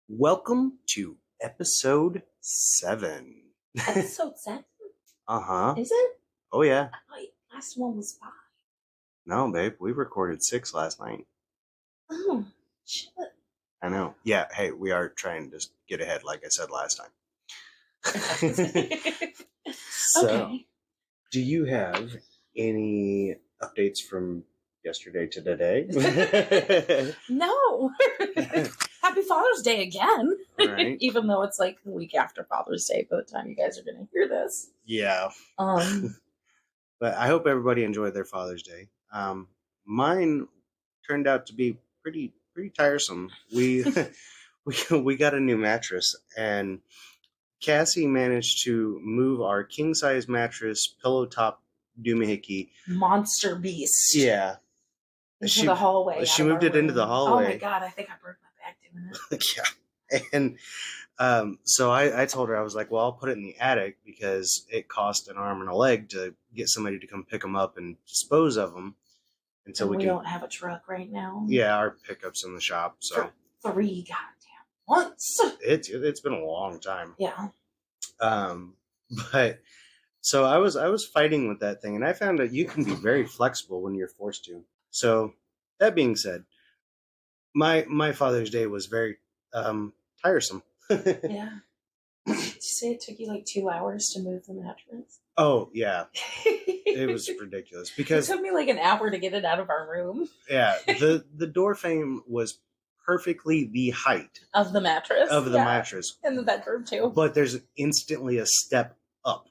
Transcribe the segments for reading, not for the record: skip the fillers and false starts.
Welcome to episode 7. Episode 7? Uh-huh. Is it? Oh, yeah. I thought last one was 5. No, babe, we recorded 6 last night. Oh, shit. I know. Yeah, hey, we are trying to just get ahead, like I said last time. So, Okay. do you have any updates from yesterday to today? No. Happy Father's Day again. Right. Even though it's like the week after Father's Day by the time you guys are going to hear this. Yeah. But I hope everybody enjoyed their Father's Day. Mine turned out to be pretty tiresome. We got a new mattress, and Cassie managed to move our king size mattress, pillow top doohickey Monster Beast. Yeah. Into the hallway. She moved it into the hallway. Oh my god, I think I broke my back doing it. Yeah. And so I told her, I was like, well, I'll put it in the attic because it cost an arm and a leg to get somebody to come pick them up and dispose of them until we don't have a truck right now. Yeah, our pickup's in the shop. So for 3 goddamn months. It's been a long time. Yeah. But so I was fighting with that thing, and I found that you can be very flexible when you're forced to. So that being said, my Father's Day was very tiresome. Yeah. Did you say it took you like 2 hours to move the mattress? Oh, yeah. It was ridiculous because it took me like an hour to get it out of our room. Yeah, the door frame was perfectly the height of the mattress. Mattress. In the bedroom too. But there's instantly a step up.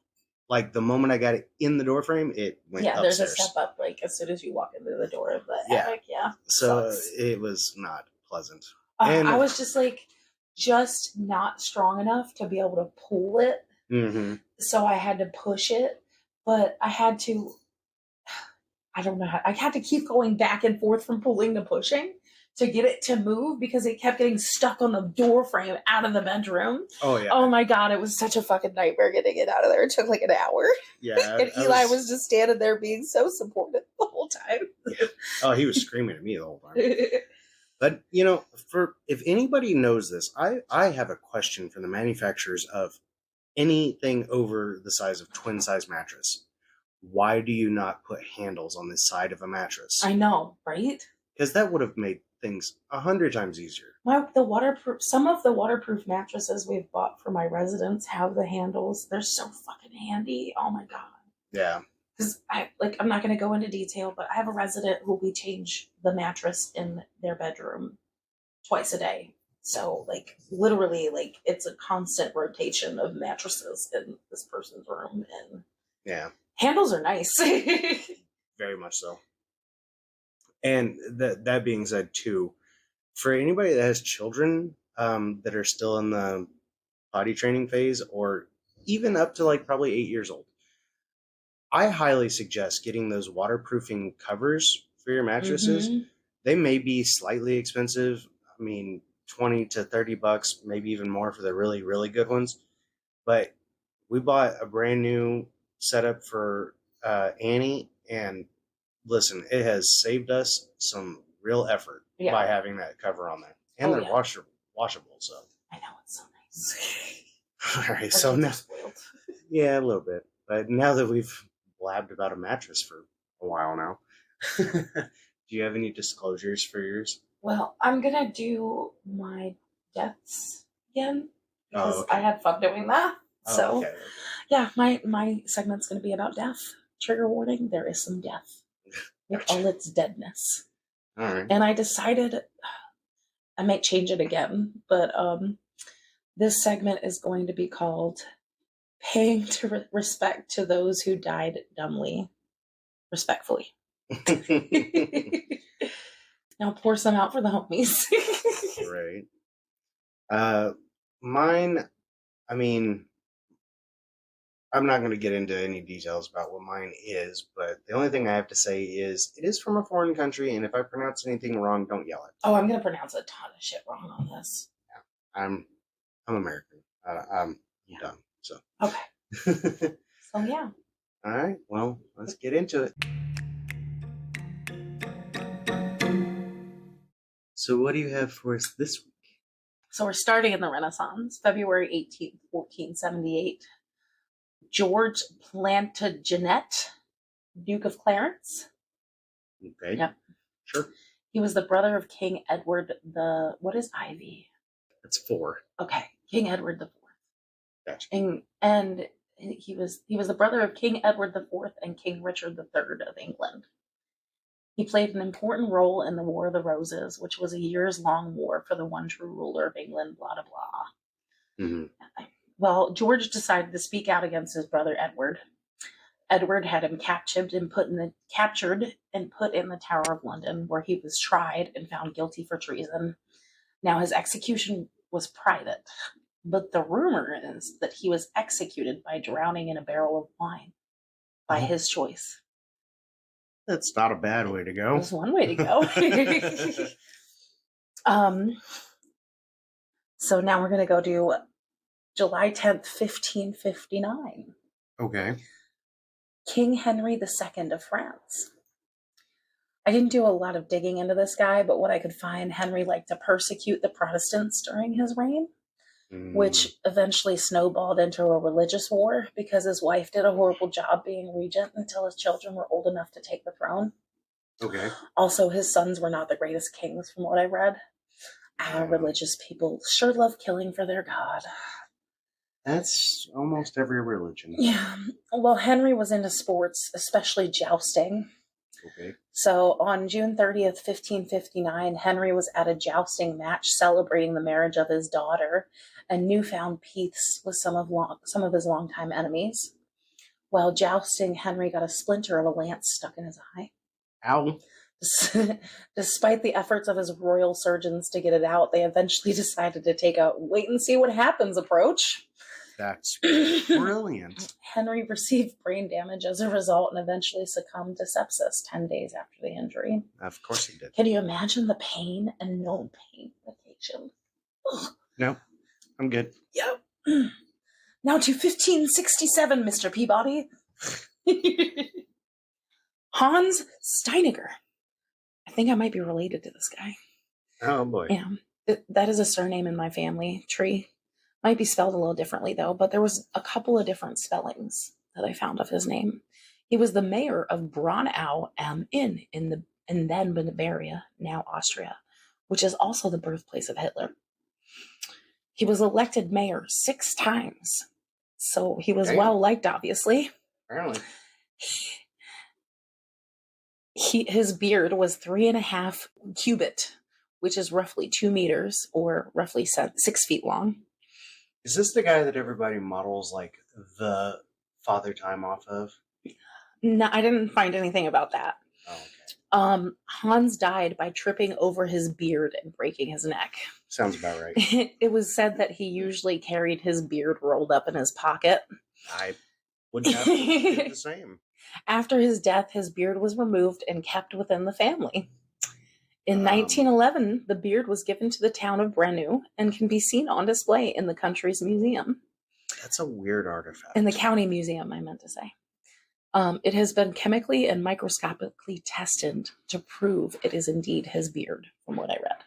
Like the moment I got it in the door frame, it went upstairs. There's a step up like as soon as you walk into the door of the attic. Yeah. So it was not pleasant. And I was just not strong enough to be able to pull it. Mm-hmm. So I had to push it, but I had to, I don't know how, I had to keep going back and forth from pulling to pushing to get it to move because it kept getting stuck on the door frame out of the bedroom. Oh, yeah. Oh, my God. It was such a fucking nightmare getting it out of there. It took like an hour. Yeah. And Eli was just standing there being so supportive the whole time. Yeah. Oh, he was screaming at me the whole time. But, if anybody knows this, I have a question for the manufacturers of anything over the size of twin size mattress. Why do you not put handles on the side of a mattress? I know, right? Because that would have made things 100 times easier. Some of the waterproof mattresses we've bought for my residents have the handles. They're so fucking handy. Oh my God. Yeah. Because I'm not going to go into detail, but I have a resident who we change the mattress in their bedroom twice a day. So literally it's a constant rotation of mattresses in this person's room. And yeah, handles are nice. Very much so. And that being said, too, for anybody that has children that are still in the potty training phase or even up to probably 8 years old, I highly suggest getting those waterproofing covers for your mattresses. Mm-hmm. They may be slightly expensive. I mean, $20 to $30, maybe even more for the really, really good ones. But we bought a brand new setup for Annie, and listen, it has saved us some real effort by having that cover on there. And they're washable, so. I know, it's so nice. All right, so now, yeah, a little bit. But now that we've blabbed about a mattress for a while now, do you have any disclosures for yours? Well, I'm going to do my deaths again because I had fun doing that. So, yeah, my segment's going to be about death. Trigger warning, there is some death with all its deadness. All right. And I decided I might change it again, but this segment is going to be called Paying to Respect to Those Who Died Dumbly, Respectfully. Now pour some out for the homies. Right. Mine, I mean, I'm not going to get into any details about what mine is, but the only thing I have to say is it is from a foreign country, and if I pronounce anything wrong, don't yell at me. Oh, I'm going to pronounce a ton of shit wrong on this. Yeah. I'm American. I'm done. So. Okay. So, yeah. All right. Well, let's get into it. So what do you have for us this week? So we're starting in the Renaissance, February 18th, 1478. George Plantagenet, Duke of Clarence. Okay. Yep. Sure. He was the brother of King Edward what is Ivy? That's 4. Okay, King Edward the Fourth. Gotcha. And he was the brother of King Edward the Fourth and King Richard the Third of England. He played an important role in the War of the Roses, which was a years-long war for the one true ruler of England, blah, blah, blah. Mm-hmm. Well, George decided to speak out against his brother Edward. Edward had him captured and put in the Tower of London, where he was tried and found guilty for treason. Now, his execution was private, but the rumor is that he was executed by drowning in a barrel of wine by his choice. That's not a bad way to go. There's one way to go. So now we're going to go to July 10th, 1559. Okay. King Henry II of France. I didn't do a lot of digging into this guy, but what I could find, Henry liked to persecute the Protestants during his reign, which eventually snowballed into a religious war because his wife did a horrible job being regent until his children were old enough to take the throne. Okay. Also, his sons were not the greatest kings from what I read. Religious people sure love killing for their god. That's almost every religion. Yeah. Well, Henry was into sports, especially jousting. Okay. So on June 30th, 1559, Henry was at a jousting match celebrating the marriage of his daughter and newfound peace with some of his longtime enemies. While jousting, Henry got a splinter of a lance stuck in his eye. Ow. Despite the efforts of his royal surgeons to get it out, they eventually decided to take a wait and see what happens approach. That's brilliant. Henry received brain damage as a result and eventually succumbed to sepsis 10 days after the injury. Of course he did. Can you imagine the pain and no pain vacation? No, I'm good. Yep. Now to 1567, Mr. Peabody. Hans Steiniger. I think I might be related to this guy. Oh, boy. Yeah, that is a surname in my family tree. Might be spelled a little differently, though, but there was a couple of different spellings that I found of his name. He was the mayor of Braunau am Inn in then Bavaria, now Austria, which is also the birthplace of Hitler. He was elected mayor 6 times, so he was well liked, obviously. Apparently. His beard was 3.5 cubit, which is roughly 2 meters or roughly 6 feet long. Is this the guy that everybody models like the Father Time off of? No, I didn't find anything about that. Oh, okay. Hans died by tripping over his beard and breaking his neck. Sounds about right. It was said that he usually carried his beard rolled up in his pocket. I would have to do the same. After his death, his beard was removed and kept within the family. In 1911, the beard was given to the town of Brenu and can be seen on display in the country's museum. That's a weird artifact. In the county museum, I meant to say. It has been chemically and microscopically tested to prove it is indeed his beard, from what I read.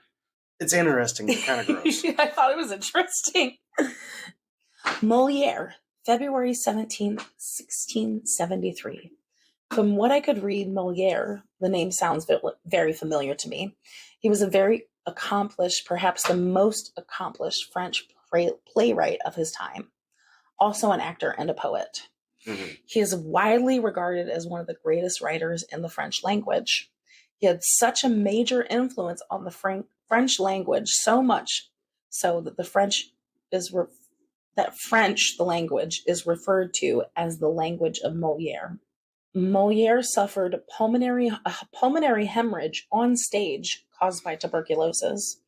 It's interesting. It's kind of gross. I thought it was interesting. Moliere, February 17th, 1673. From what I could read, Moliere, the name sounds very familiar to me. He was a very accomplished, perhaps the most accomplished French playwright of his time. Also an actor and a poet. Mm-hmm. He is widely regarded as one of the greatest writers in the French language. He had such a major influence on the French language, so much so that the language is referred to as the language of Moliere. Moliere suffered a pulmonary hemorrhage on stage caused by tuberculosis,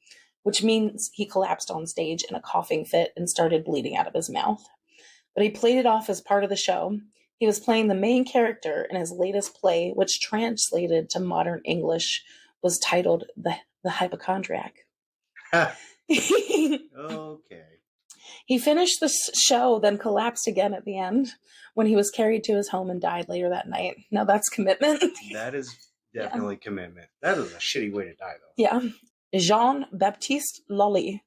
which means he collapsed on stage in a coughing fit and started bleeding out of his mouth. But he played it off as part of the show. He was playing the main character in his latest play, which translated to modern English was titled The Hypochondriac. Okay. He finished the show, then collapsed again at the end when he was carried to his home and died later that night. Now that's commitment. That is definitely commitment. That is a shitty way to die, though. Yeah. Jean-Baptiste Lully,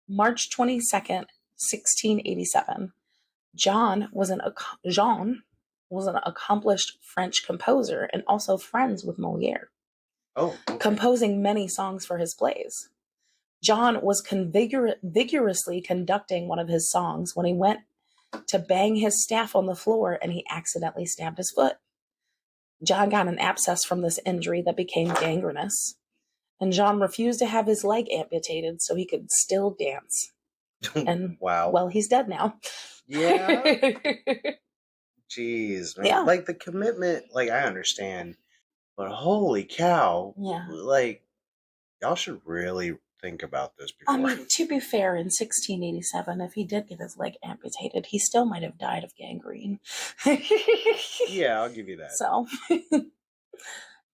March 22nd, 1687. Jean was an accomplished French composer and also friends with Moliere, Oh, okay. composing many songs for his plays. John was vigorously conducting one of his songs when he went to bang his staff on the floor and he accidentally stabbed his foot. John got an abscess from this injury that became gangrenous, and John refused to have his leg amputated so he could still dance. And, wow. well, he's dead now. Yeah. Jeez, man. Yeah. Like, the commitment, like, I understand. But holy cow. Yeah. Like, y'all should really think about this before. I mean, to be fair, in 1687, if he did get his leg amputated, he still might have died of gangrene. Yeah, I'll give you that. So,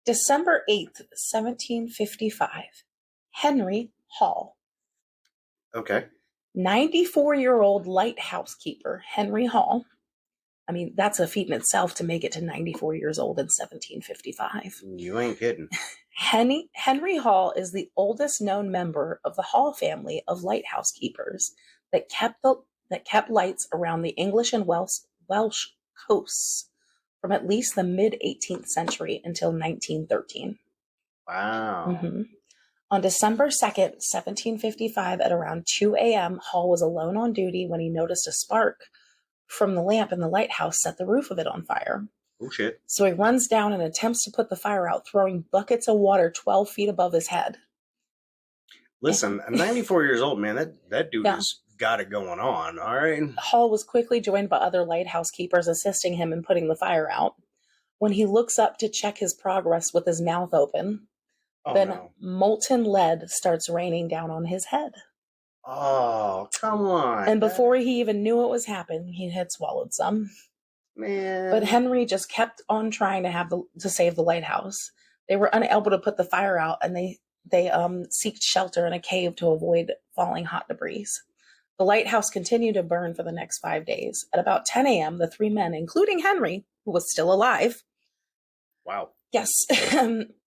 December 8th, 1755, Henry Hall. Okay. 94-year-old lighthouse keeper Henry Hall. I mean, that's a feat in itself to make it to 94 years old in 1755. You ain't kidding. Henry Hall is the oldest known member of the Hall family of lighthouse keepers that kept lights around the English and Welsh coasts from at least the mid-18th century until 1913. Wow. Mm-hmm. On December 2nd, 1755, at around 2 a.m., Hall was alone on duty when he noticed a spark from the lamp in the lighthouse set the roof of it on fire. Oh, shit. So he runs down and attempts to put the fire out, throwing buckets of water 12 feet above his head. Listen, 94 years old, man. That dude has got it going on, all right? Hall was quickly joined by other lighthouse keepers assisting him in putting the fire out. When he looks up to check his progress with his mouth open, molten lead starts raining down on his head. Oh, come on. And before he even knew what was happening, he had swallowed some. Man. But Henry just kept on trying to save the lighthouse. They were unable to put the fire out, and they sought shelter in a cave to avoid falling hot debris. The lighthouse continued to burn for the next 5 days. At about 10 a.m., the three men, including Henry, who was still alive. Wow. Yes.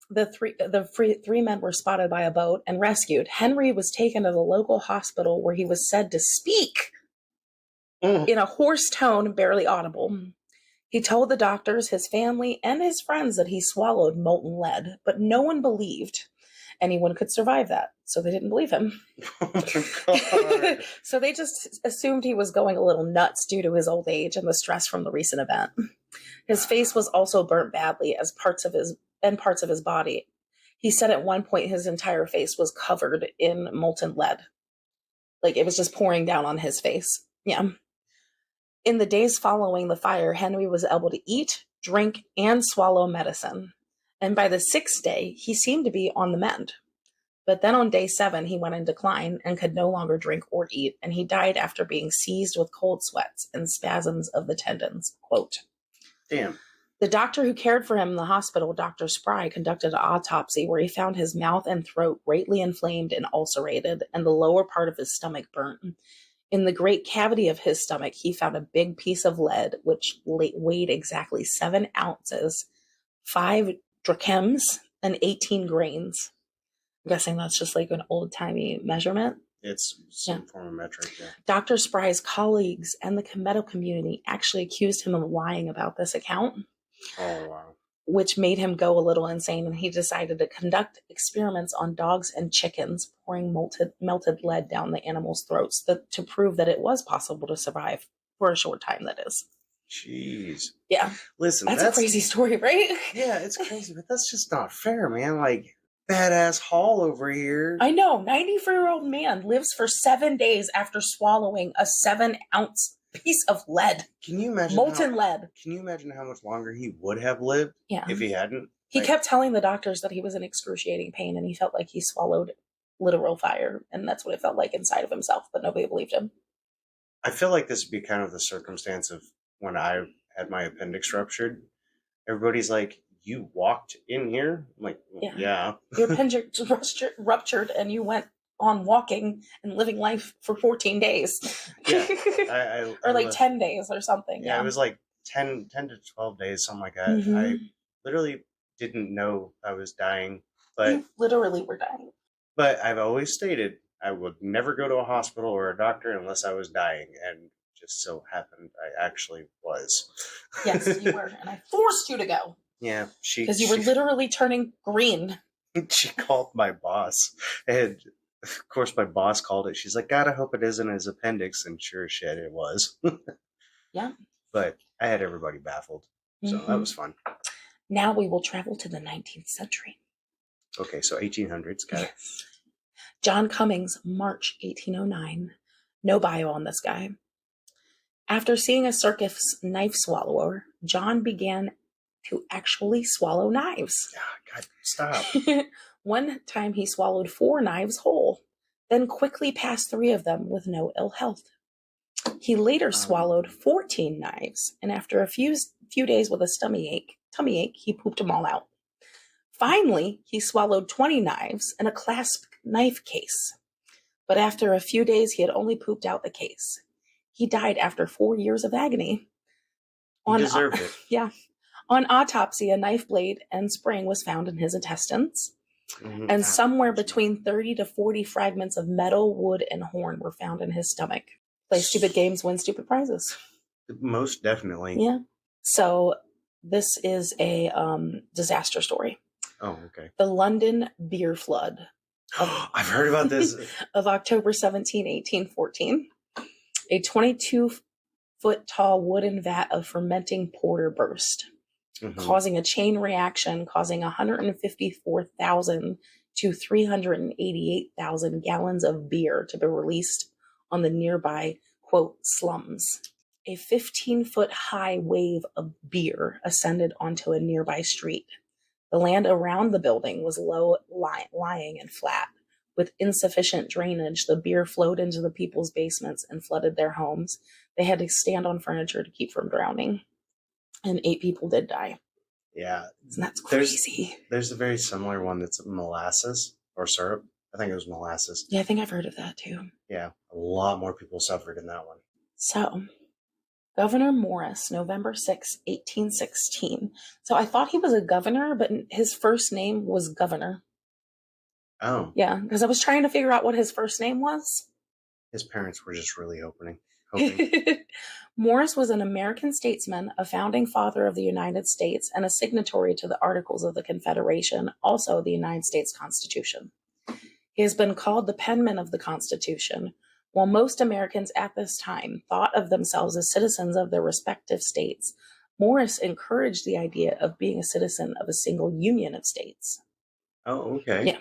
The three men were spotted by a boat and rescued. Henry was taken to the local hospital where he was said to speak in a hoarse tone, barely audible. He told the doctors, his family, and his friends that he swallowed molten lead, but no one believed anyone could survive that, so they didn't believe him. Oh, so they just assumed he was going a little nuts due to his old age and the stress from the recent event. His face was also burnt badly as parts of his body. He said at one point his entire face was covered in molten lead. Like it was just pouring down on his face. Yeah. In the days following the fire, Henry was able to eat, drink, and swallow medicine. And by the 6th day, he seemed to be on the mend. But then on day 7, he went in decline and could no longer drink or eat, and he died after being seized with cold sweats and spasms of the tendons. Quote. Damn. The doctor who cared for him in the hospital, Dr. Spry, conducted an autopsy where he found his mouth and throat greatly inflamed and ulcerated, and the lower part of his stomach burnt. In the great cavity of his stomach, he found a big piece of lead, which weighed exactly 7 ounces, 5 drachms, and 18 grains. I'm guessing that's just like an old-timey measurement. It's some form of metric, yeah. Dr. Spry's colleagues and the medical community actually accused him of lying about this account. Oh, wow. Which made him go a little insane, and he decided to conduct experiments on dogs and chickens, pouring melted lead down the animals' throats to prove that it was possible to survive for a short time, that is. Jeez. Yeah. Listen, that's a crazy story, right? Yeah, it's crazy, but that's just not fair, man. Like, badass Hall over here. I know. 94-year-old man lives for 7 days after swallowing a 7-ounce piece of lead. Can you imagine molten lead? Can you imagine how much longer he would have lived if he hadn't? He kept telling the doctors that he was in excruciating pain and he felt like he swallowed literal fire, and that's what it felt like inside of himself, but nobody believed him. I feel like this would be kind of the circumstance of when I had my appendix ruptured. Everybody's like, "You walked in here?" I'm like, yeah. Your appendix ruptured and you went on walking and living life for 14 days. Yeah. Or like 10 days or something. Yeah, it was like 10 to 12 days, something like that. Mm-hmm. I literally didn't know I was dying. But you literally were dying. But I've always stated, I would never go to a hospital or a doctor unless I was dying, and just so happened I actually was. Yes, you were, and I forced you to go Yeah, because you were literally turning green. she called my boss, and of course my boss called it. She's like, "God, I hope it isn't his appendix," and sure as shit, it was. Yeah. But I had everybody baffled, so that was fun. Now we will travel to the 19th century. Okay, so 1800s, got it. John Cummings, March 1809. No bio on this guy. After seeing a circus knife swallower, John began to actually swallow knives. God, stop. One time he swallowed 4 knives whole, then quickly passed 3 of them with no ill health. He later swallowed 14 knives, and after a few days with a tummy ache, he pooped them all out. Finally, he swallowed 20 knives and a clasp knife case. But after a few days, he had only pooped out the case. He died after 4 years of agony. He deserved it. Yeah. On autopsy, a knife blade and spring was found in his intestines. And somewhere between 30 to 40 fragments of metal, wood, and horn were found in his stomach. Play stupid games, win stupid prizes. Most definitely. Yeah. So this is a disaster story. Oh, okay. The London beer flood. I've heard about this. Of October 17, 1814. A 22-foot tall wooden vat of fermenting porter burst, causing a chain reaction, causing 154,000 to 388,000 gallons of beer to be released on the nearby, quote, slums. A 15-foot high wave of beer ascended onto a nearby street. The land around the building was low lying and flat. With insufficient drainage, the beer flowed into the people's basements and flooded their homes. They had to stand on furniture to keep from drowning. And 8 people did die. Yeah. And that's crazy. There's a very similar one that's molasses or syrup. I think it was molasses. Yeah, I think I've heard of that too. Yeah, a lot more people suffered in that one. So, Governor Morris, November 6, 1816. So I thought he was a governor, but his first name was Governor. Oh. Yeah, because I was trying to figure out what his first name was. His parents were just really hoping. Morris was an American statesman, a founding father of the United States, and a signatory to the Articles of the Confederation, also the United States Constitution. He has been called the penman of the Constitution. While most Americans at this time thought of themselves as citizens of their respective states, Morris encouraged the idea of being a citizen of a single union of states. Oh, okay. Yeah.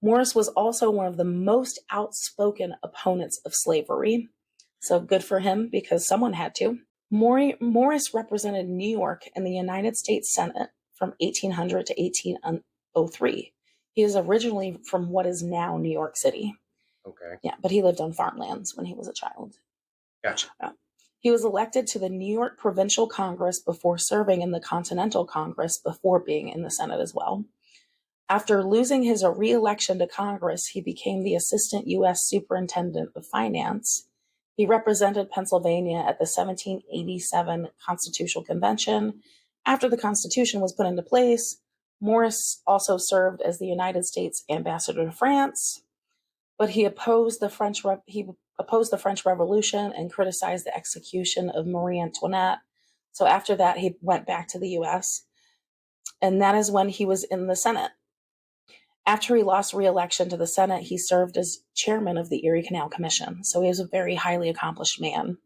Morris was also one of the most outspoken opponents of slavery. So good for him, because someone had to. Morris represented New York in the United States Senate from 1800 to 1803. He is originally from what is now New York City. Okay. Yeah, but he lived on farmlands when he was a child. Gotcha. He was elected to the New York Provincial Congress before serving in the Continental Congress before being in the Senate as well. After losing his re-election to Congress, he became the Assistant U.S. Superintendent of Finance. He represented Pennsylvania at the 1787 Constitutional Convention. After the Constitution was put into place, Morris also served as the United States Ambassador to France, but he opposed the French Revolution and criticized the execution of Marie Antoinette. So after that, he went back to the U.S., and that is when he was in the Senate. After he lost re-election to the Senate, he served as chairman of the Erie Canal Commission. So he was a very highly accomplished man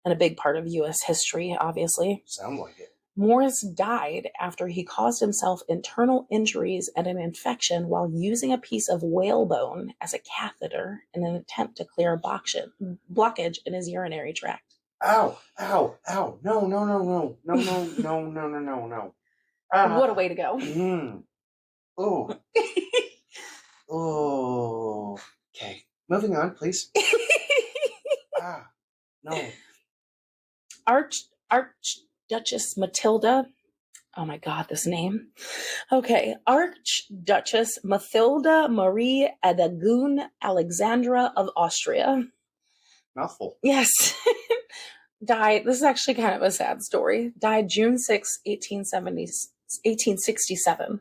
and a big part of U.S. history, obviously. Sound like it. Morris died after he caused himself internal injuries and an infection while using a piece of whalebone as a catheter in an attempt to clear a blockage in his urinary tract. Ow, ow, ow. No, no, no, no. No, no, no, no, no, no, no. What a way to go. Oh. Oh. Okay. Moving on, please. No. Archduchess Matilda. Oh my God, this name. Okay. Archduchess Matilda Marie Adagun Alexandra of Austria. Mouthful. Yes. Died. This is actually kind of a sad story. Died June 6, 1867.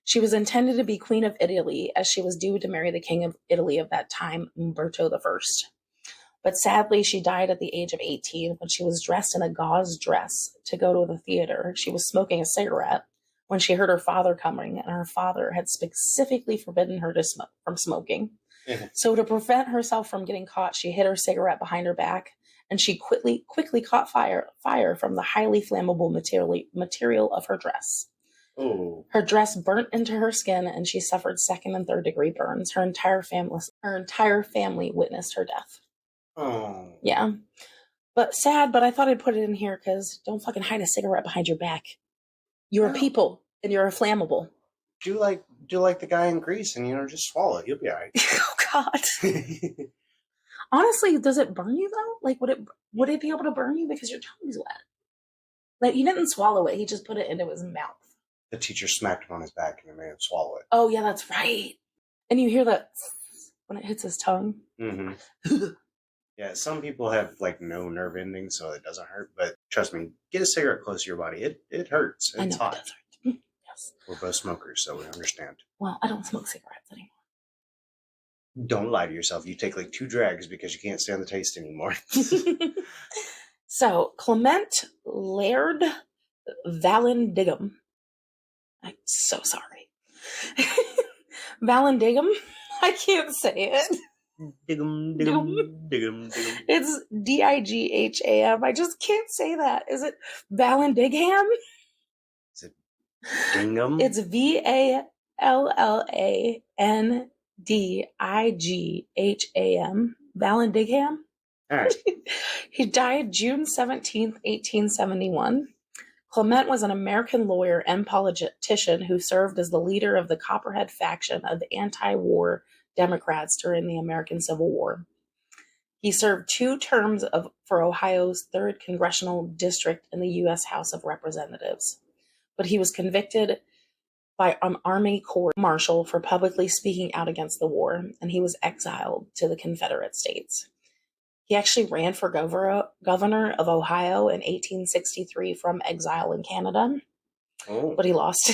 She was intended to be Queen of Italy, as she was due to marry the King of Italy of that time, Umberto I. But sadly, she died at the age of 18 when she was dressed in a gauze dress to go to the theater. She was smoking a cigarette when she heard her father coming, and her father had specifically forbidden her from smoking. So to prevent herself from getting caught, she hid her cigarette behind her back, and she quickly caught fire from the highly flammable material of her dress. Oh. Her dress burnt into her skin, and she suffered second and third degree burns. Her entire family witnessed her death. Oh. Yeah. But sad, but I thought I'd put it in here because don't fucking hide a cigarette behind your back. You're a people, and you're a flammable. Do like the guy in Greece and, just swallow it. You'll be all right. Oh, God. Honestly, does it burn you, though? Like, would it be able to burn you because your tongue's wet? Like, he didn't swallow it. He just put it into his mouth. The teacher smacked him on his back and he made him swallow it. Oh, yeah, that's right. And you hear that when it hits his tongue. Mm-hmm. Yeah, some people have, no nerve endings, so it doesn't hurt. But trust me, get a cigarette close to your body. It hurts. It's hot. It does hurt. Yes. We're both smokers, so we understand. Well, I don't smoke cigarettes anymore. Don't lie to yourself. You take 2 drags because you can't stand the taste anymore. So, Clement Laird Vallandigham. I'm so sorry. Vallandigham? I can't say it. Digham. It's Digham. I just can't say that. Is it Vallandigham? Is it Dingham? It's Vallandigham. Vallandigham. All right. He died June 17th, 1871. Clement was an American lawyer and politician who served as the leader of the Copperhead faction of the anti-war Democrats during the American Civil War. He served 2 terms for Ohio's 3rd Congressional District in the U.S. House of Representatives, but he was convicted by an Army court-martial for publicly speaking out against the war, and he was exiled to the Confederate States. He actually ran for governor of Ohio in 1863 from exile in Canada, but he lost.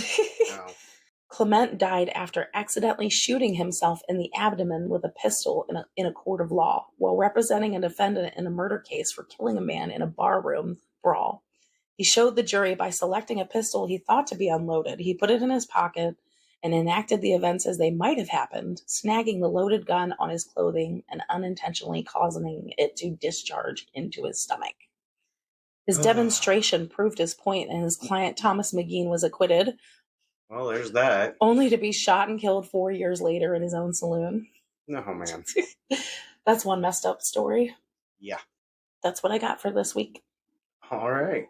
Wow. Clement died after accidentally shooting himself in the abdomen with a pistol in a court of law while representing a defendant in a murder case for killing a man in a barroom brawl. He showed the jury by selecting a pistol he thought to be unloaded. He put it in his pocket and enacted the events as they might have happened, snagging the loaded gun on his clothing and unintentionally causing it to discharge into his stomach. His demonstration proved his point, and his client Thomas McGean was acquitted. Well, there's that. Only to be shot and killed 4 years later in his own saloon. Oh, man. That's one messed up story. Yeah. That's what I got for this week. All right.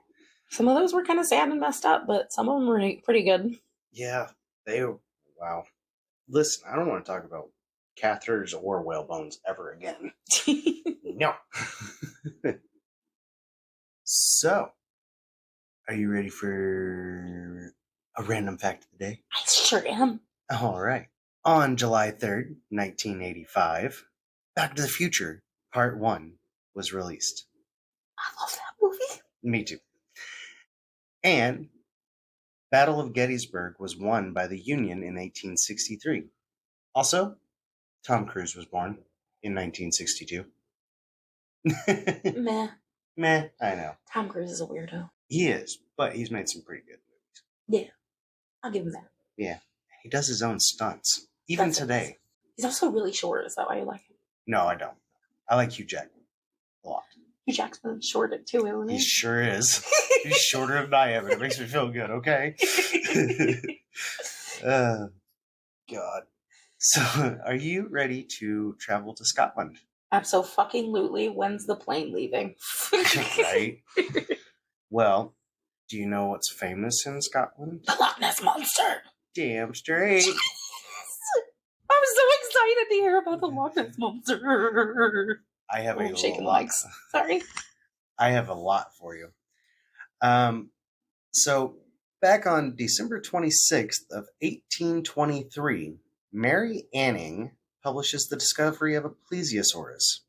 Some of those were kind of sad and messed up, but some of them were pretty good. Yeah. Wow. Listen, I don't want to talk about catheters or whale bones ever again. No. So, are you ready for a random fact of the day? I sure am. All right. On July 3rd, 1985, Back to the Future Part 1 was released. I love that movie. Me too. And Battle of Gettysburg was won by the Union in 1863. Also, Tom Cruise was born in 1962. Meh. Meh, I know. Tom Cruise is a weirdo. He is, but he's made some pretty good movies. Yeah. I'll give him that. Yeah. He does his own stunts. Even today. He's also really short. Is that why you like him? No, I don't. I like Hugh Jackman a lot. Hugh Jackman's short too, isn't he? He sure is. He's shorter than I am, and it makes me feel good, okay? God. So, are you ready to travel to Scotland? Abso-fucking-lutely. When's the plane leaving? Right? Well, do you know what's famous in Scotland? The Loch Ness Monster. Damn straight. Yes! I'm so excited to hear about the Loch Ness Monster. I have I'm shaking legs. Sorry. I have a lot for you. So, back on December 26th of 1823, Mary Anning publishes the discovery of a plesiosaurus.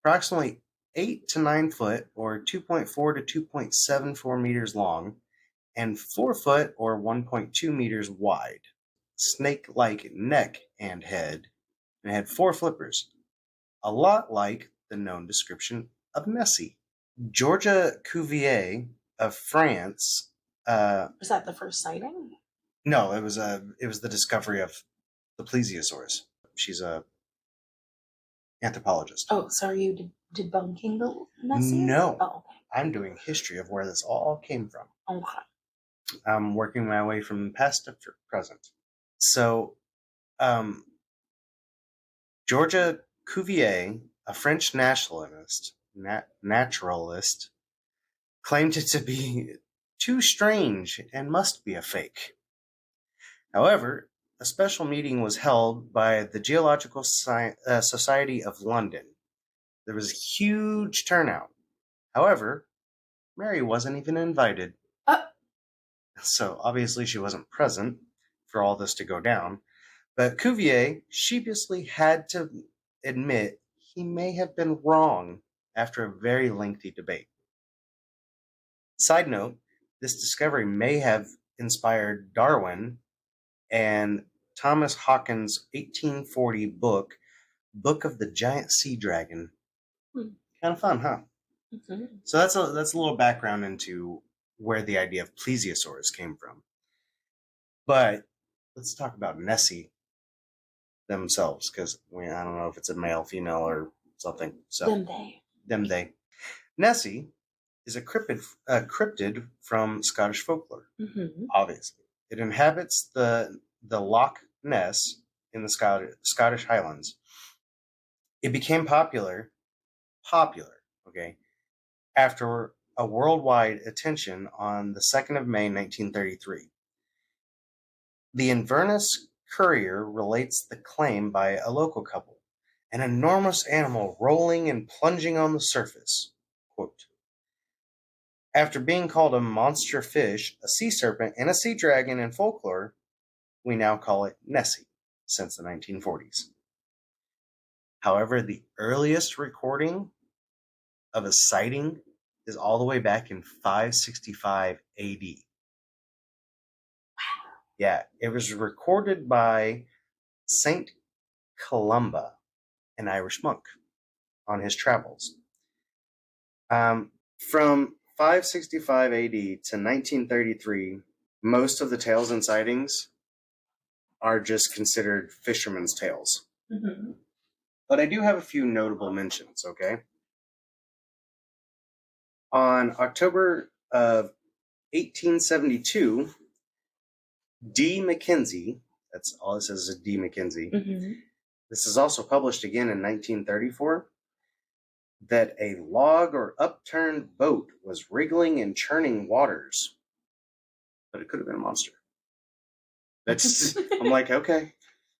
Approximately 8 to 9 foot, or 2.4 to 2.74 meters long, and 4 foot, or 1.2 meters wide. snake-like neck and head, and had 4 flippers, a lot like the known description of Nessie. Georgia Cuvier of France. Was that the first sighting? No, it was the discovery of the plesiosaurus. She's a anthropologist. Oh, so are you debunking the Nessie? No, Oh, okay. I'm doing history of where this all came from. Okay. I'm working my way from past to present. So, Georgia Cuvier, a French naturalist, claimed it to be too strange and must be a fake. However, a special meeting was held by the Geological Society of London. There was a huge turnout. However, Mary wasn't even invited. So obviously she wasn't present for all this to go down. But Cuvier sheepishly had to admit he may have been wrong after a very lengthy debate. Side note, this discovery may have inspired Darwin and Thomas Hawkins' 1840 book of the Giant Sea Dragon. Kind of fun, huh? Mm-hmm. So that's a little background into where the idea of plesiosaurs came from. But let's talk about Nessie themselves, because I don't know if it's a male, female, or something. So them they. Nessie is a cryptid from Scottish folklore. Mm-hmm. Obviously, it inhabits the Loch Ness in the Scottish Highlands. It became popular, okay, after a worldwide attention on the 2nd of May, 1933. The Inverness Courier relates the claim by a local couple, an enormous animal rolling and plunging on the surface. Quote, after being called a monster fish, a sea serpent, and a sea dragon in folklore, we now call it Nessie since the 1940s. However, the earliest recording of a sighting is all the way back in 565 AD. Yeah, it was recorded by Saint Columba, an Irish monk, on his travels. From 565 AD to 1933, most of the tales and sightings are just considered fishermen's tales. Mm-hmm. But I do have a few notable mentions, okay? On October of 1872, D. Mackenzie, that's all it says is D. Mackenzie. Mm-hmm. This is also published again in 1934, that a log or upturned boat was wriggling in churning waters. But it could have been a monster. That's I'm like, okay,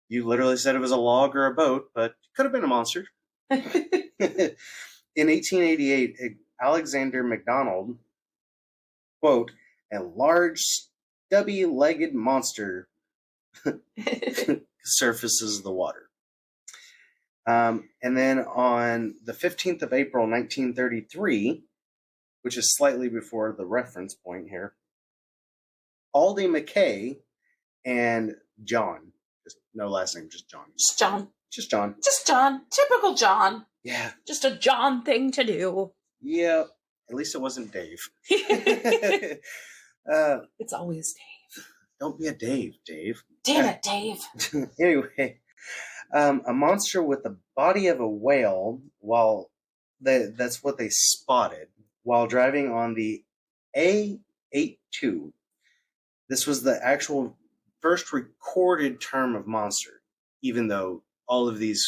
you literally said it was a log or a boat, but it could have been a monster. In 1888, Alexander MacDonald, quote, a large, stubby-legged monster surfaces the water. And then on the 15th of April, 1933, which is slightly before the reference point here, Aldy McKay and John, just no last name, just John. Just John. Just John. Just John. Typical John. Yeah. Just a John thing to do. Yeah. At least it wasn't Dave. It's always Dave. Don't be a Dave, Dave. Damn it, Dave. Anyway, a monster with the body of a whale, that's what they spotted while driving on the A82. This was the actual first recorded term of monster, even though all of these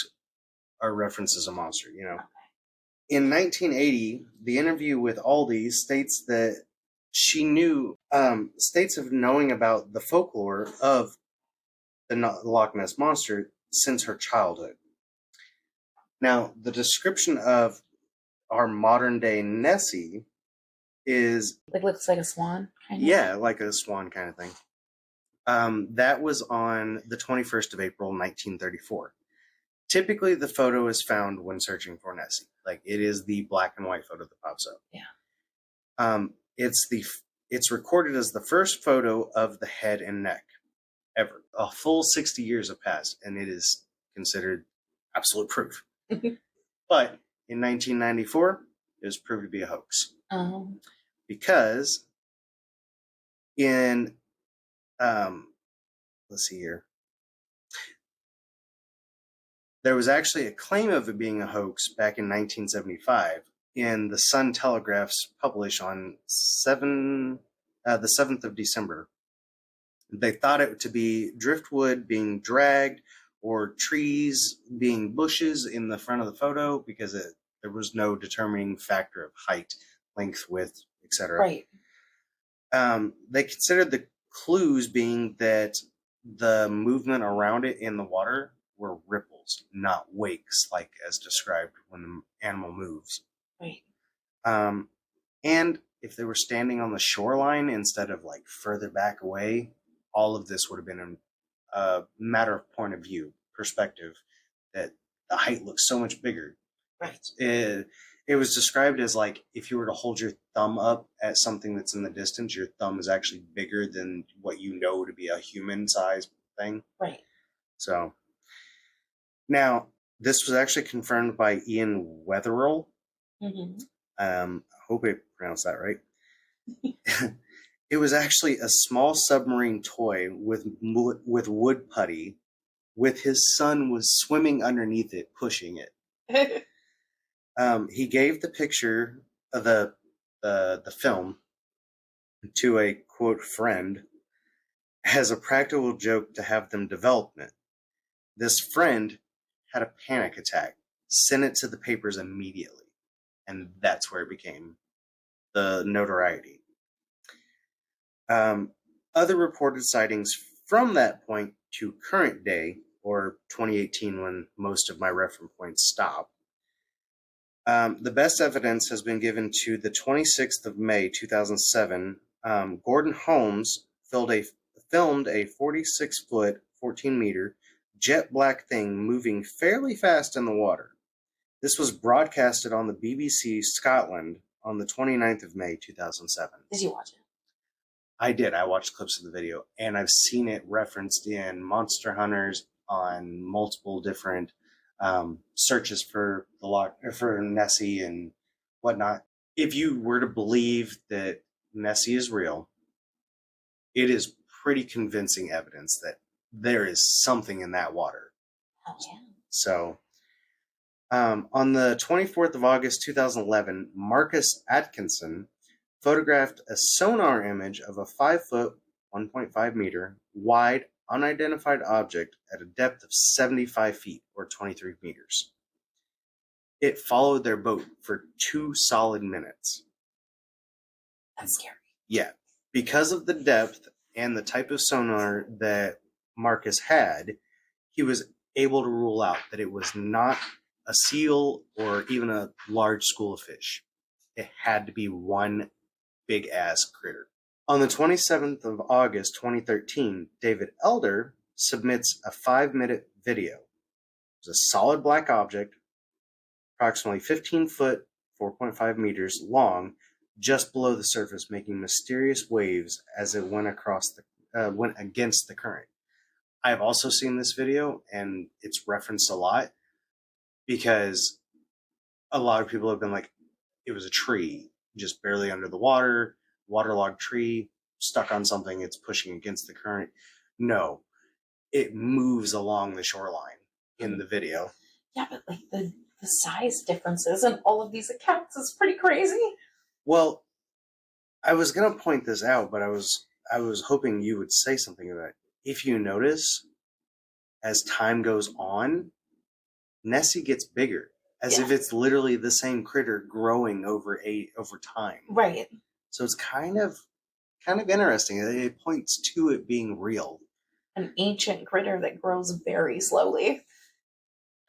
are references of monster, you know. In 1980, the interview with Aldi states that she knew, states of knowing about the folklore of the Loch Ness Monster since her childhood. Now, the description of our modern day Nessie is... Like, looks like a swan, kind of? Yeah, like a swan kind of thing. That was on the 21st of April, 1934. Typically, the photo is found when searching for Nessie. Like, it is the black and white photo that pops up. Yeah. It's recorded as the first photo of the head and neck. ever. A full 60 years have passed, and it is considered absolute proof. But in 1994, it was proved to be a hoax. Because in, let's see here, there was actually a claim of it being a hoax back in 1975 in the Sun Telegraph's published on the 7th of December. They thought it to be driftwood being dragged or trees being bushes in the front of the photo because there was no determining factor of height, length, width, etc. Right. They considered the clues being that the movement around it in the water were ripples, not wakes, like as described when the animal moves. Right. And if they were standing on the shoreline instead of like further back away, all of this would have been a matter of point of view, perspective, that the height looks so much bigger. Right. It was described as like if you were to hold your thumb up at something that's in the distance, your thumb is actually bigger than what you know to be a human-sized thing. Right. So now this was actually confirmed by Ian Wetherill. I hope I pronounced that right. It was actually a small submarine toy with wood putty, with his son was swimming underneath it, pushing it. He gave the picture of the film to a quote friend as a practical joke to have them develop it. This friend had a panic attack, sent it to the papers immediately, and that's where it became the notoriety. Other reported sightings from that point to current day, or 2018 when most of my reference points stop, the best evidence has been given to the 26th of May 2007. Gordon Holmes filmed a 46-foot, 14-meter jet black thing moving fairly fast in the water. This was broadcasted on the BBC Scotland on the 29th of May 2007. Did you watch it? I did. I watched clips of the video, and I've seen it referenced in Monster Hunters on multiple different searches for for Nessie and whatnot. If you were to believe that Nessie is real, it is pretty convincing evidence that there is something in that water. Oh yeah. So, on the 24th of August 2011, Marcus Atkinson photographed a sonar image of a 5-foot, 1.5 meter wide, unidentified object at a depth of 75 feet or 23 meters. It followed their boat for 2 solid minutes. That's scary. Yeah. Because of the depth and the type of sonar that Marcus had, he was able to rule out that it was not a seal or even a large school of fish. It had to be one big ass critter. On the 27th of August 2013, David Elder submits a 5-minute video. It was a solid black object, approximately 15 foot, 4.5 meters long, just below the surface, making mysterious waves as it went against the current. I've also seen this video, and it's referenced a lot because a lot of people have been like, it was a tree just barely under the water, waterlogged tree, stuck on something, it's pushing against the current. No, it moves along the shoreline in the video. Yeah, but like the size differences in all of these accounts is pretty crazy. Well, I was going to point this out, but I was hoping you would say something about it. If you notice, as time goes on, Nessie gets bigger, as if it's literally the same critter growing over time. Right. So it's kind of interesting. It points to it being real. An ancient critter that grows very slowly.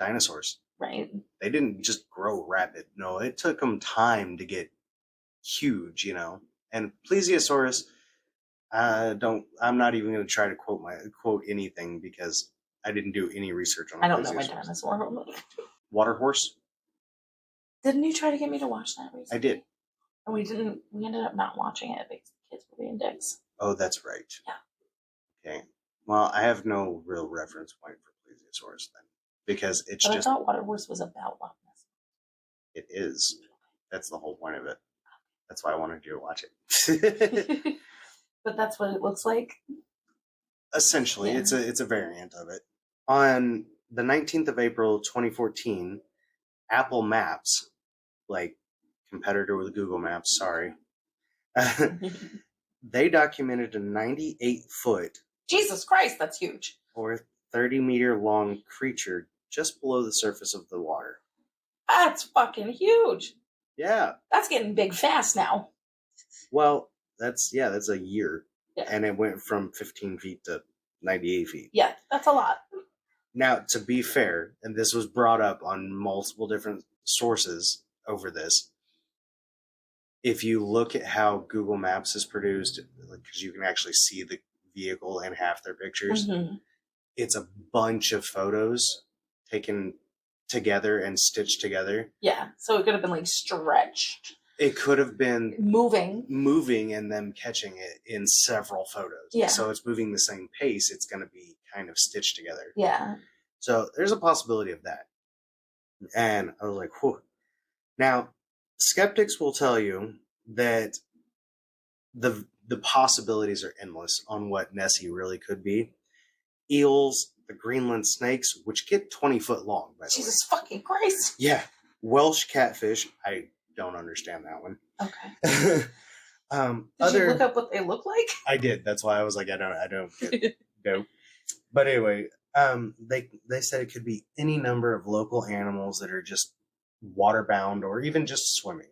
Dinosaurs. Right. They didn't just grow rapid. No, it took them time to get huge, And Plesiosaurus, I'm not even going to try to quote anything because I didn't do any research on it. I don't know my dinosaur. Water horse? Didn't you try to get me to watch that recently? I did. And we didn't. We ended up not watching it because the kids were being dicks. Oh, that's right. Yeah. Okay. Well, I have no real reference point for plesiosaurs then, because it's But I just thought Waterworks was about Loch Ness. it is. That's the whole point of it. That's why I wanted you to watch it. But that's what it looks like. Essentially, Yeah. it's a variant of it. On the 19th of April, 2014, Apple Maps, like competitor with Google Maps, sorry, they documented a 98-foot Jesus Christ, that's huge. or 30-meter long creature just below the surface of the water. That's fucking huge. Yeah. That's getting big fast now. Well, that's a year. Yeah. And it went from 15 feet to 98 feet. Yeah, that's a lot. Now, to be fair, and this was brought up on multiple different sources over this, if you look at how Google Maps is produced, because you can actually see the vehicle in half their pictures, it's a bunch of photos taken together and stitched together. Yeah, so it could have been like stretched. It could have been moving and them catching it in several photos. Yeah. So it's moving the same pace. It's going to be kind of stitched together. Yeah. So there's a possibility of that. And I was like, whew. Now, skeptics will tell you that the possibilities are endless on what Nessie really could be. Eels, the Greenland snakes, which get 20 foot long, by the way. Jesus fucking Christ. Yeah. Welsh catfish. I don't understand that one. Okay. Did you look up what they look like? I did. That's why I was like, I don't get dope. But anyway, they said it could be any number of local animals that are just waterbound or even just swimming.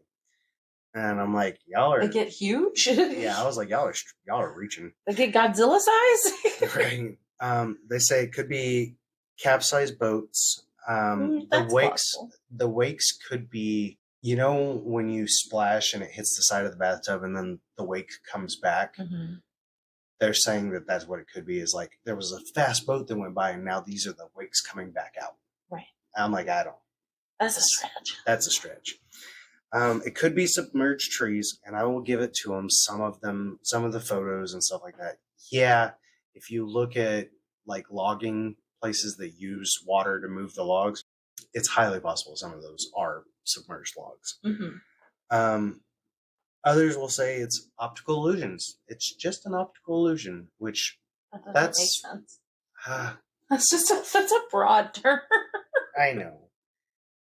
And I'm like, y'all are. They get huge. Yeah, I was like, y'all are reaching. They get Godzilla size. Right. They say it could be capsized boats. That's possible. The wakes could be, you know, when you splash and it hits the side of the bathtub and then the wake comes back. Mm-hmm. They're saying that that's what it could be, is like there was a fast boat that went by and now these are the wakes coming back out. Right. I'm like, I don't. That's a stretch. That's a stretch. It could be submerged trees, and I will give it to them. Some of the photos and stuff like that. Yeah, if you look at like logging places that use water to move the logs, it's highly possible some of those are submerged logs. Mm-hmm. Others will say it's optical illusions. It's just an optical illusion, which that makes sense. That's a broad term. I know.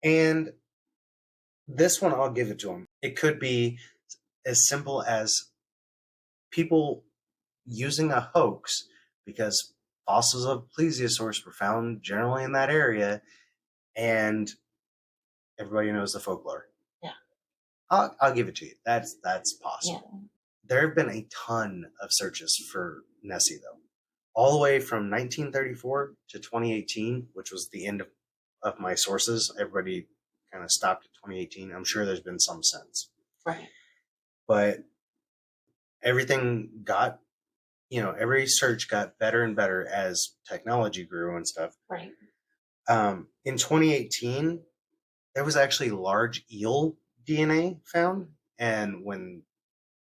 And this one, I'll give it to them. It could be as simple as people using a hoax because fossils of plesiosaurs were found generally in that area, and everybody knows the folklore. Yeah. I'll give it to you. That's possible. Yeah. There have been a ton of searches for Nessie, though. All the way from 1934 to 2018, which was the end of my sources. Everybody kind of stopped at 2018. I'm sure there's been some since. Right. But everything got, every search got better and better as technology grew and stuff. Right. In 2018, there was actually large eel DNA found. And when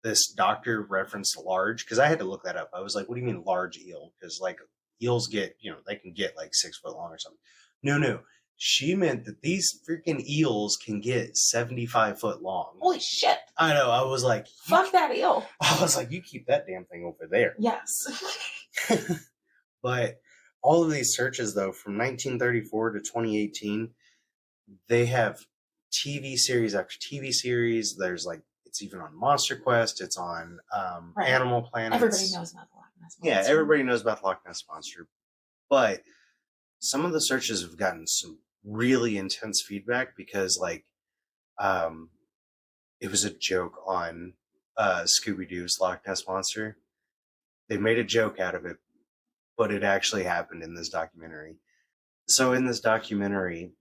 this doctor referenced large, because I had to look that up. I was like, what do you mean large eel? Because like eels get, they can get like 6 foot long or something. No. She meant that these freaking eels can get 75 foot long. Holy shit. I know. I was like, fuck that eel. I was like, you keep that damn thing over there. Yes. But all of these searches, though, from 1934 to 2018, they have TV series after TV series. There's like, it's even on Monster Quest. It's on right. Animal Planet. Everybody knows about the Loch Ness Monster. Yeah, everybody knows about the Loch Ness Monster. But some of the searches have gotten some really intense feedback because, like, it was a joke on Scooby-Doo's Loch Ness Monster. They made a joke out of it, but it actually happened in this documentary. So in this documentary,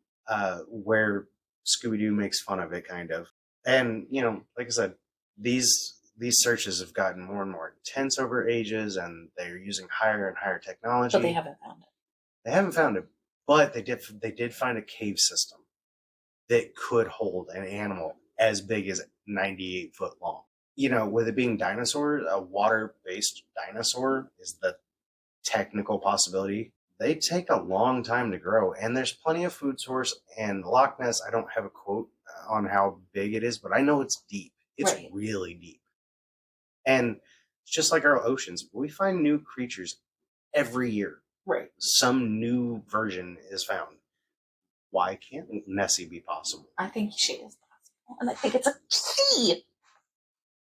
where Scooby-Doo makes fun of it, kind of, and like I said, these searches have gotten more and more intense over ages, and they're using higher and higher technology. But they haven't found it. They haven't found it, but they did find a cave system that could hold an animal as big as 98 foot long. With it being dinosaurs, a water-based dinosaur is the technical possibility. They take a long time to grow, and there's plenty of food source. And Loch Ness, I don't have a quote on how big it is, but I know it's deep. It's Right. really deep. And it's just like our oceans. We find new creatures every year. Right. Some new version is found. Why can't Nessie be possible? I think she is possible. And I think it's a key.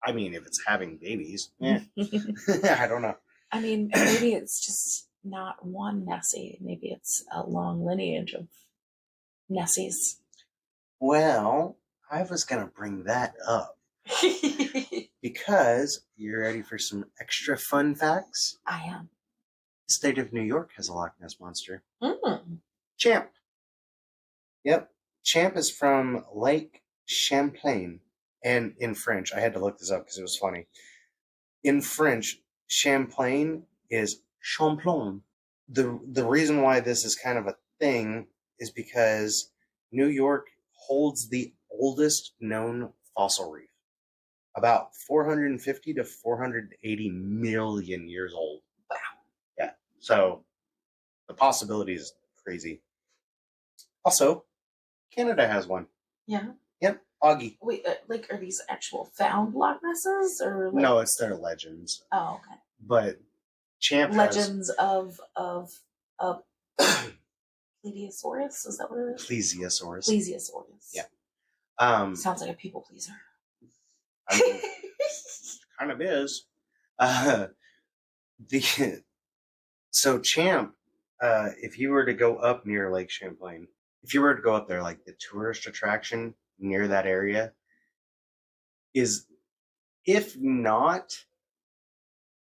I mean, if it's having babies, I don't know. I mean, maybe it's just not one Nessie. Maybe it's a long lineage of Nessies. Well, I was going to bring that up because you're ready for some extra fun facts. I am. The state of New York has a Loch Ness Monster. Mm. Champ. Yep. Champ is from Lake Champlain. And in French, I had to look this up because it was funny. In French, Champlain is Champlain. The reason why this is kind of a thing is because New York holds the oldest known fossil reef. About 450 to 480 million years old. Wow. Yeah. So the possibility is crazy. Also, Canada has one. Yeah. Yep. Augie. Wait, like, are these actual found Loch Nesses or? Like... No, it's their legends. Oh, okay. But Champ legends of Plesiosaurus, is that what it is? Plesiosaurus. Plesiosaurus. Yeah. Sounds like a people pleaser. I mean, kind of is. So Champ, if you were to go up near Lake Champlain, if you were to go up there, like the tourist attraction near that area is, if not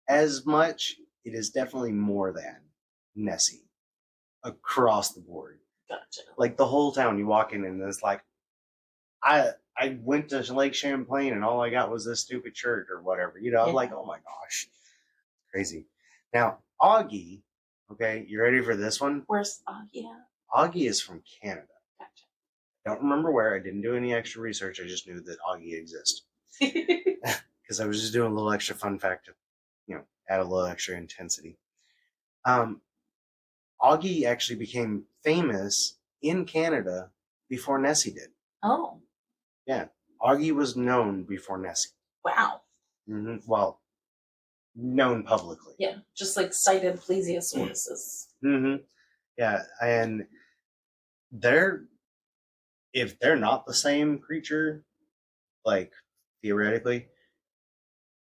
as much, it is definitely more than Nessie across the board. Gotcha. Like the whole town, you walk in and it's like, I went to Lake Champlain and all I got was this stupid church or whatever. You know, I'm like, oh my gosh, crazy. Now, Augie, okay, you ready for this one? Where's Augie at? Augie is from Canada. Gotcha. I don't remember where. I didn't do any extra research. I just knew that Augie exists. Because I was just doing a little extra fun fact to, add a little extra intensity. Augie actually became famous in Canada before Nessie did. Oh. Yeah. Augie was known before Nessie. Wow. Mm-hmm. Well, known publicly. Yeah, just like cited Plesiosauruses. Mm-hmm. Yeah, and if they're not the same creature, like theoretically,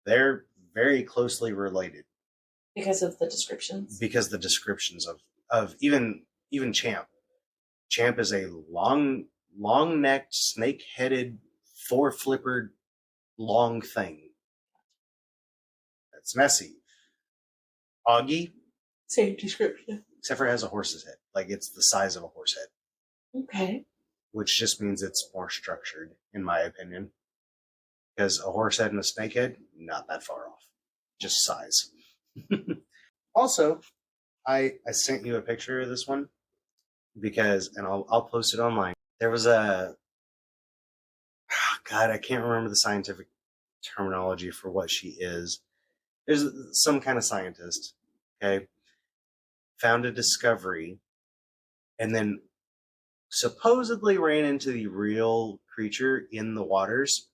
they're very closely related. Because of the descriptions? Because the descriptions of even Champ. Champ is a long-necked, snake-headed, four-flippered, long thing. That's Nessie. Augie, same description. except for it has a horse's head. Like, it's the size of a horse head. Okay. Which just means it's more structured, in my opinion. Because a horse head and a snake head, not that far off. Just size. Also, I sent you a picture of this one because, and I'll post it online. There was God, I can't remember the scientific terminology for what she is. There's some kind of scientist, okay, found a discovery and then supposedly ran into the real creature in the waters.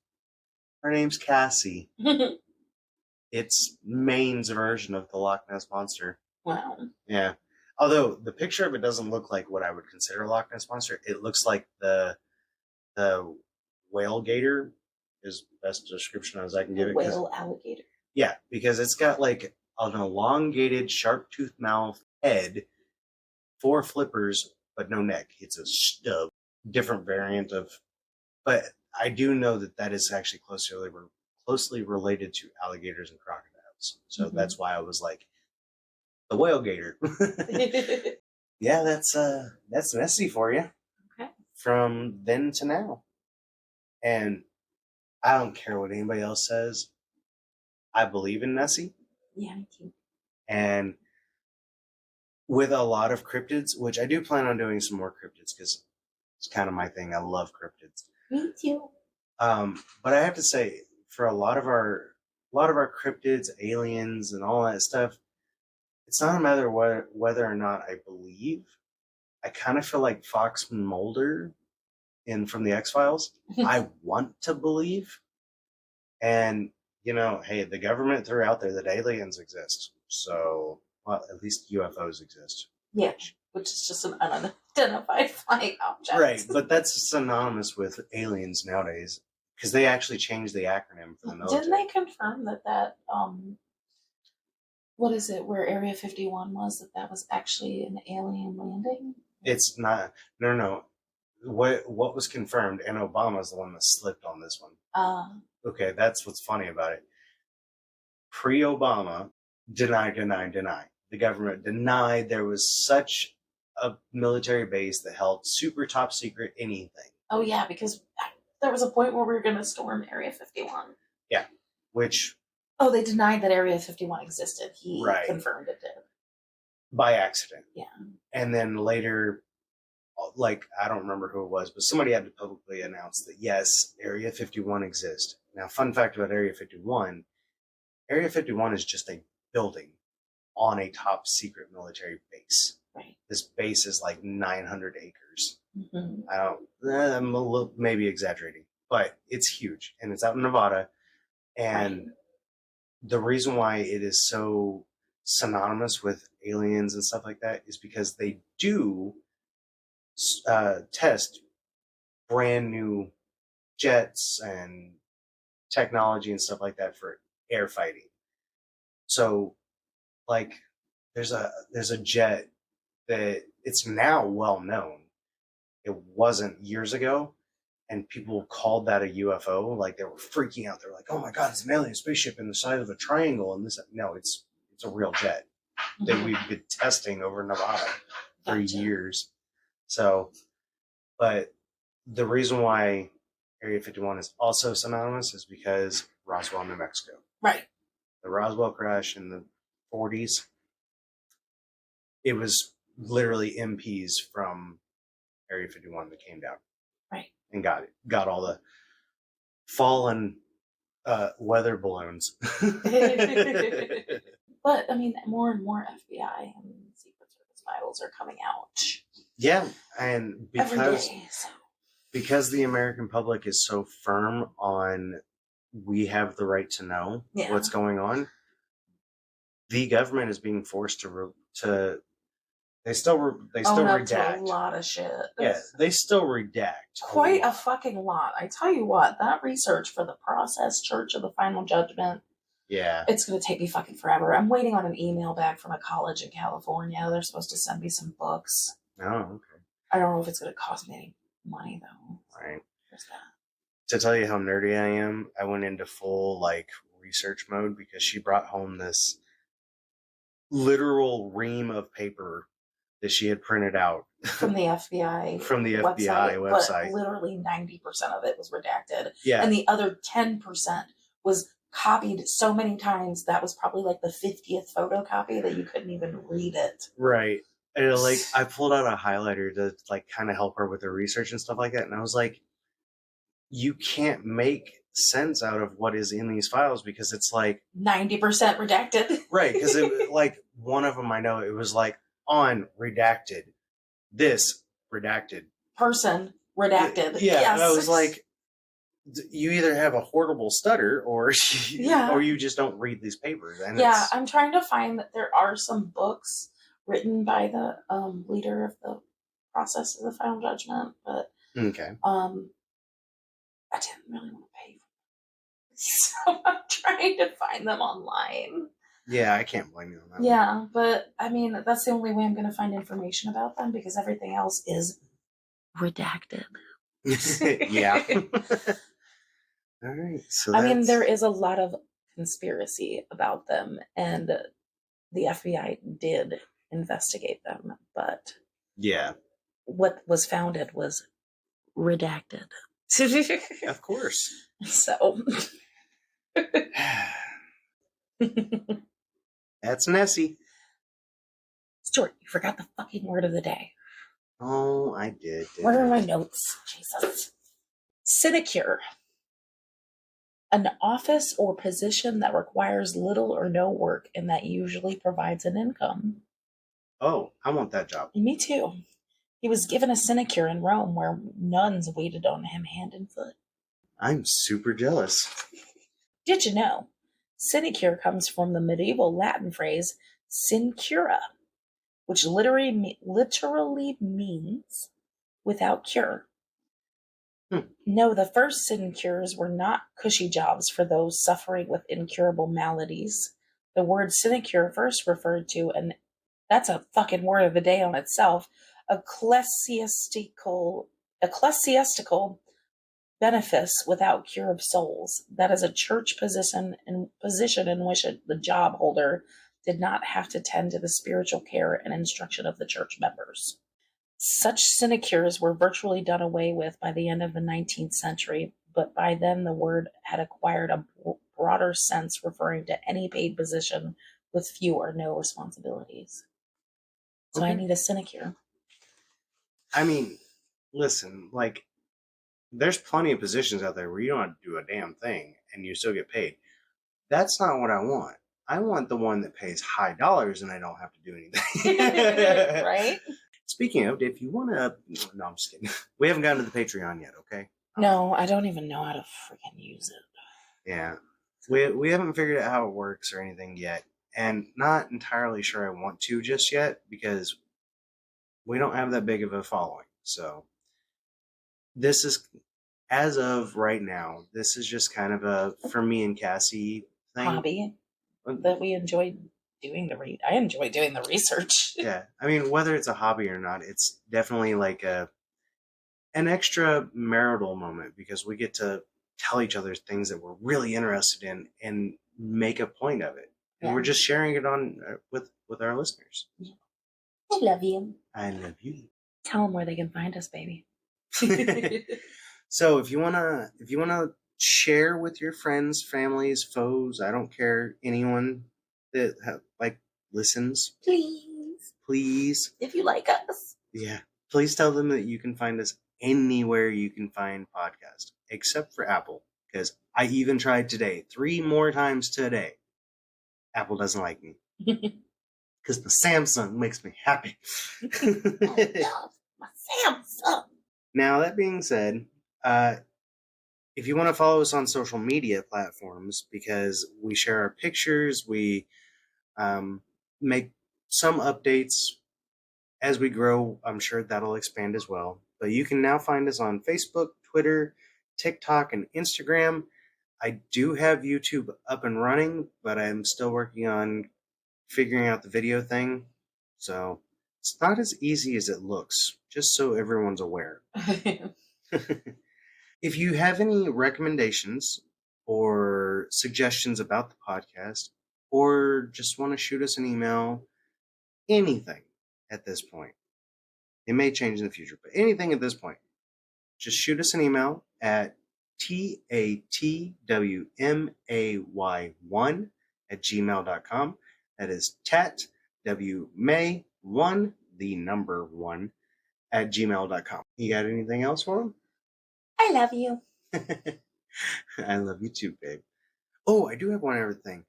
Her name's Cassie. It's Maine's version of the Loch Ness Monster. Wow. Yeah. Although the picture of it doesn't look like what I would consider a Loch Ness Monster. It looks like the whale gator is the best description as I can give it. Whale alligator. Yeah, because it's got like an elongated, sharp-toothed mouth, head, four flippers, but no neck. It's a stub. Different variant of... But I do know that is actually closely related to alligators and crocodiles. So that's why I was like, the whale gator. Yeah, that's Nessie for you. Okay. From then to now. And I don't care what anybody else says. I believe in Nessie. Yeah, me too. And with a lot of cryptids, which I do plan on doing some more cryptids because it's kind of my thing. I love cryptids. Me too. But I have to say, for a lot of our cryptids, aliens, and all that stuff, it's not a matter of whether or not I believe. I kind of feel like Fox Mulder in from the X-Files. I want to believe. And, hey, the government threw out there that aliens exist. So, well, at least UFOs exist. Yeah, which is just an unidentified flying object. Right, but that's synonymous with aliens nowadays because they actually changed the acronym for the military. Didn't they confirm that what is it, where Area 51 was, that was actually an alien landing? It's not. No. What was confirmed, and Obama's the one that slipped on this one. Okay, that's what's funny about it. Pre-Obama, deny. The government denied there was such a military base that held super top secret anything. Oh yeah, because there was a point where we were going to storm Area 51. Yeah, which... Oh, they denied that Area 51 existed. He confirmed it did. By accident. Yeah. And then later, like, I don't remember who it was, but somebody had to publicly announce that, yes, Area 51 exists. Now, fun fact about Area 51 is just a building on a top secret military base. Right. This base is like 900 acres. Mm-hmm. I'm a little, maybe exaggerating, but it's huge. And it's out in Nevada. And the reason why it is so synonymous with aliens and stuff like that is because they do test brand new jets and technology and stuff like that for air fighting. So, like, there's a jet that it's now well known. It wasn't years ago, and people called that a UFO. Like, they were freaking out. They're like, "Oh my God, it's an alien spaceship in the side of a triangle." And this, no, it's a real jet that we've been testing over Nevada for years. So, but the reason why Area 51 is also synonymous is because Roswell, New Mexico. Right. The Roswell crash in the 40s, it was literally MPs from Area 51 that came down. Right. And got all the fallen weather balloons. But, I mean, more and more FBI and Secret Service files are coming out. Yeah, and Every day, because the American public is so firm on we have the right to know what's going on, the government is being forced to they still redact a lot of shit. Yeah, they still redact quite a fucking lot. I tell you what, that research for the Process Church of the Final Judgment, it's going to take me fucking forever. I'm waiting on an email back from a college in California. They're supposed to send me some books. Oh, okay. I don't know if it's going to cost me any money though. Right. There's that. To tell you how nerdy I am, I went into full research mode because she brought home this literal ream of paper that she had printed out from the FBI website. But literally 90% of it was redacted. Yeah. And the other 10% was copied so many times that was probably like the 50th photocopy that you couldn't even read it. Right. And I pulled out a highlighter to kind of help her with her research and stuff like that. And I was like, you can't make sense out of what is in these files because it's 90% redacted. Right. Because one of them, I know it was on redacted, this redacted, person redacted. Yeah. Yes. And I was like, you either have a horrible stutter or you just don't read these papers. And I'm trying to find that there are some books written by the leader of the Process of the Final Judgment, but okay. I didn't really want to pay for them. So I'm trying to find them online. Yeah, I can't blame you on that. Yeah, but I mean, that's the only way I'm going to find information about them because everything else is redacted. Yeah. All right. So I mean, there is a lot of conspiracy about them, and the FBI did investigate them, but what was founded was redacted. Of course. So. That's Nessie. Stuart, you forgot the fucking word of the day. Oh, I did. What are my notes? Jesus. Sinecure. An office or position that requires little or no work and that usually provides an income. Oh, I want that job. Me too. He was given a sinecure in Rome where nuns waited on him hand and foot. I'm super jealous. Did you know? Sinecure comes from the medieval Latin phrase sincura, which literally means without cure. No, the first sinecures were not cushy jobs for those suffering with incurable maladies. The word sinecure first referred to, and that's a fucking word of the day on itself, ecclesiastical benefice without cure of souls. That is a church position in which the job holder did not have to tend to the spiritual care and instruction of the church members. Such sinecures were virtually done away with by the end of the 19th century, but by then the word had acquired a broader sense, referring to any paid position with few or no responsibilities. So I need a sinecure. I mean, listen, like, there's plenty of positions out there where you don't have to do a damn thing and you still get paid. That's not what I want. I want the one that pays high dollars and I don't have to do anything. Right? Speaking of, if you want to... No, I'm just kidding. We haven't gotten to the Patreon yet, okay? No, I don't even know how to freaking use it. Yeah. We haven't figured out how it works or anything yet. And not entirely sure I want to just yet because we don't have that big of a following. So this is, as of right now, this is just kind of a, for me and Cassie thing. Hobby that we enjoy doing I enjoy doing the research. Yeah. I mean, whether it's a hobby or not, it's definitely like an extra marital moment because we get to tell each other things that we're really interested in and make a point of it. And we're just sharing it on with our listeners. I love you. I love you. Tell them where they can find us, baby. So if you wanna share with your friends, families, foes, I don't care, anyone that listens, please, if you like us, yeah, please tell them that you can find us anywhere you can find podcast, except for Apple, because I even tried today 3 more times today. Apple doesn't like me because the Samsung makes me happy. I love my Samsung. Now that being said, if you want to follow us on social media platforms, because we share our pictures, we make some updates as we grow. I'm sure that'll expand as well. But you can now find us on Facebook, Twitter, TikTok, and Instagram. I do have YouTube up and running, but I'm still working on figuring out the video thing. So it's not as easy as it looks, just so everyone's aware. If you have any recommendations or suggestions about the podcast, or just want to shoot us an email, anything at this point, it may change in the future, but anything at this point, just shoot us an email at tatwmay1 That is tatwmay1, the number 1, at gmail.com. You got anything else for them? I love you. I love you too, babe. Oh, I do have one other thing.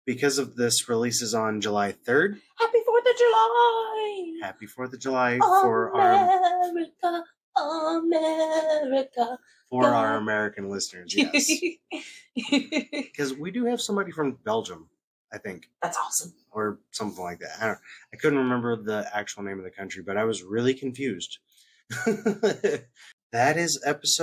Because of this releases on July 3rd. Happy 4th of July! Happy 4th of July for America, America. For our American listeners, yes. Because we do have somebody from Belgium, I think. That's awesome. Or something like that. I couldn't remember the actual name of the country, but I was really confused. That is episode